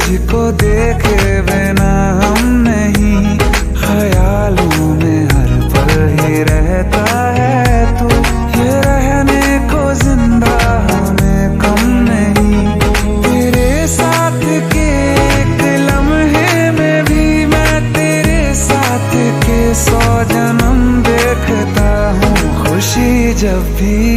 तुझको देखे बिना हम नहीं, ख्यालों में हर पल ही रहता है तू। ये रहने को जिंदा हमें कम नहीं, तेरे साथ के एक लम्हे में भी मैं तेरे साथ के 100 जन्म देखता हूँ। खुशी जब भी